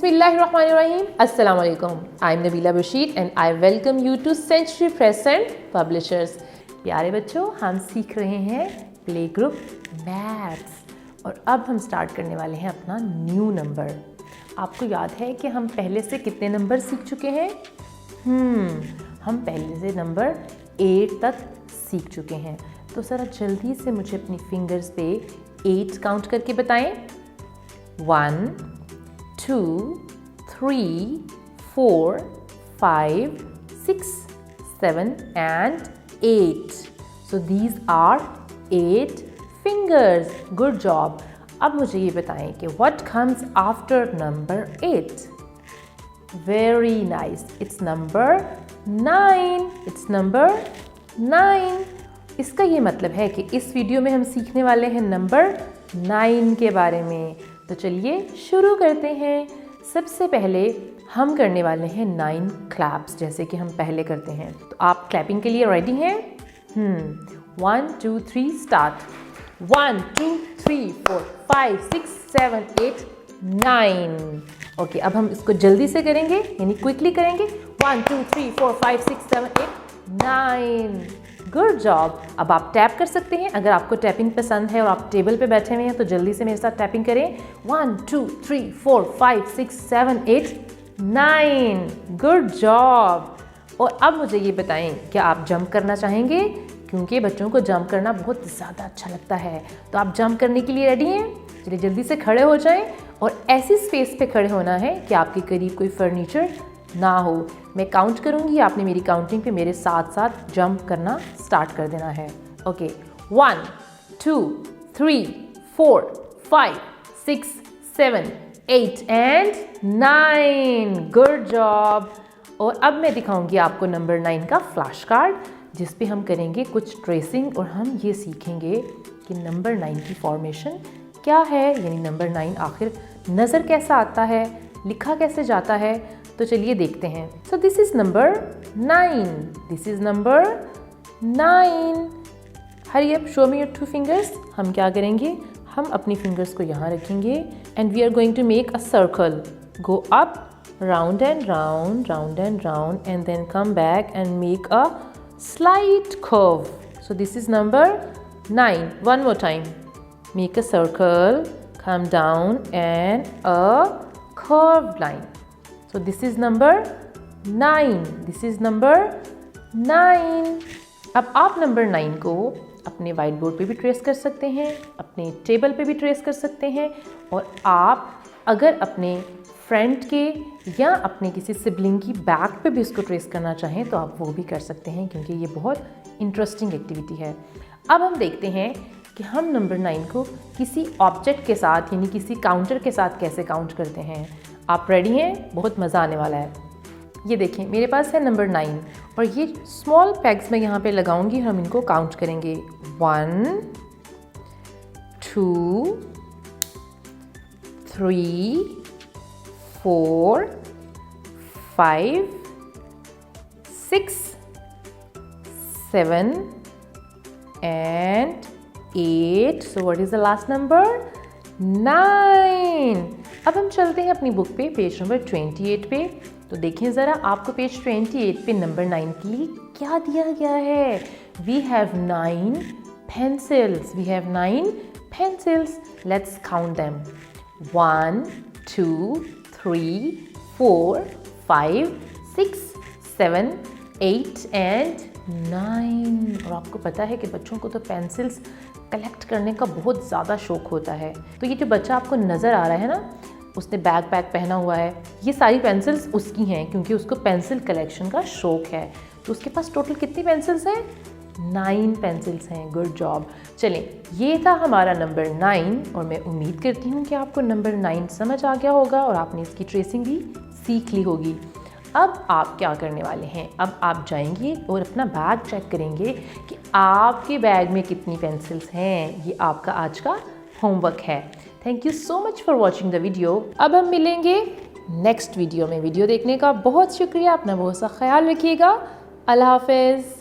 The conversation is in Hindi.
Bismillahirrahmanirrahim. Assalamu alaikum. I'm Nabila Bashir and I welcome you to Century Press and Publishers. प्यारे बच्चों, हम सीख रहे हैं प्ले ग्रुप मैथ्स और अब हम स्टार्ट करने वाले हैं अपना न्यू नंबर। आपको याद है कि हम पहले से कितने नंबर सीख चुके हैं? हम पहले से नंबर 8 तक सीख चुके हैं। तो ज़रा जल्दी से मुझे अपनी फिंगर्स पे 8 काउंट करके बताएं। 1 2 3 4 5 6 7 and 8. So these are 8 fingers. Good job. अब मुझे ये बताएं कि what comes after number 8? Very nice. It's number 9. It's number 9. इसका ये मतलब है कि इस वीडियो में हम सीखने वाले हैं नंबर 9 के बारे में। तो चलिए शुरू करते हैं। सबसे पहले हम करने वाले हैं 9 क्लैप्स, जैसे कि हम पहले करते हैं। तो आप क्लैपिंग के लिए रेडी हैं? 1 2 3 स्टार्ट। 1 2 3 4 5 6 7 8 9। ओके, अब हम इसको जल्दी से करेंगे, यानी क्विकली करेंगे। 1 2 3 4 5 6 7 8 9। Good job. अब आप टैप कर सकते हैं। अगर आपको टैपिंग पसंद है और आप टेबल पे बैठे हुए हैं तो जल्दी से मेरे साथ टैपिंग करें। 1 2 3 4 5 6 7 8 9। Good job. और अब मुझे ये बताएं, क्या आप जंप करना चाहेंगे? क्योंकि बच्चों को जंप करना बहुत ज़्यादा अच्छा लगता है। तो आप जंप करने के लिए रेडी हैं? चलिए जल्दी से खड़े हो जाएं और ऐसी स्पेस पे खड़े होना है कि आपके करीब कोई फर्नीचर ना हो। मैं काउंट करूंगी, आपने मेरी काउंटिंग पे मेरे साथ साथ जंप करना स्टार्ट कर देना है। Okay, 1 2 3 4 5 6 7 8 and 9। Good job. और अब मैं दिखाऊंगी आपको नंबर 9 का फ्लैश कार्ड, जिस पे हम करेंगे कुछ ट्रेसिंग और हम ये सीखेंगे कि नंबर 9 की फॉर्मेशन क्या है, यानी नंबर 9 आखिर नज़र कैसा आता है, लिखा कैसे जाता है। तो चलिए देखते हैं। So this is number 9। This is number 9। Hurry up, show me your 2 fingers. हम क्या करेंगे, हम अपनी फिंगर्स को यहाँ रखेंगे and we are going to make a circle. Go up, round and round, round and round, and then come back and make a slight curve. So this is number 9. One more time. Make a circle, come down and a curved line. So this is number 9. This is number 9. अब आप नंबर 9 को अपने वाइट बोर्ड पे भी ट्रेस कर सकते हैं, अपने टेबल पे भी ट्रेस कर सकते हैं, और आप अगर अपने फ्रेंड के या अपने किसी सिबलिंग की बैक पे भी इसको ट्रेस करना चाहें तो आप वो भी कर सकते हैं, क्योंकि ये बहुत इंटरेस्टिंग एक्टिविटी है। अब हम देखते हैं कि हम नंबर 9 को किसी ऑब्जेक्ट के साथ, यानी किसी काउंटर के साथ कैसे काउंट करते हैं। आप रेडी हैं? बहुत मज़ा आने वाला है। ये देखें, मेरे पास है नंबर 9 और ये स्मॉल पैग्स मैं यहाँ पे लगाऊंगी। हम इनको काउंट करेंगे। 1 2 3 4 5 6 7 and 8. So what is the last number? 9. अब हम चलते हैं अपनी बुक पे पेज नंबर 28 पे। तो देखें ज़रा, आपको पेज 28 पे नंबर 9 के लिए क्या दिया गया है। We have 9 pencils. We have 9 pencils. Let's count them. 1 2 3 4 5 6 7 8 and 9। और आपको पता है कि बच्चों को तो पेंसिल्स कलेक्ट करने का बहुत ज़्यादा शौक होता है। तो ये जो बच्चा आपको नज़र आ रहा है ना, उसने बैकपैक पहना हुआ है, ये सारी पेंसिल्स उसकी हैं, क्योंकि उसको पेंसिल कलेक्शन का शौक है। तो उसके पास टोटल कितनी पेंसिल्स हैं? 9 पेंसिल्स हैं। Good job. चलें, ये था हमारा नंबर 9 और मैं उम्मीद करती हूँ कि आपको नंबर 9 समझ आ गया होगा और आपने इसकी ट्रेसिंग भी सीख ली होगी। अब आप क्या करने वाले हैं? अब आप जाएंगे और अपना बैग चेक करेंगे कि आपके बैग में कितनी पेंसिल्स हैं। ये आपका आज का होमवर्क है। Thank you so much for watching the video. अब हम मिलेंगे नेक्स्ट वीडियो में। वीडियो देखने का बहुत शुक्रिया। अपना बहुत सा ख्याल रखिएगा। अल्लाह हाफिज़।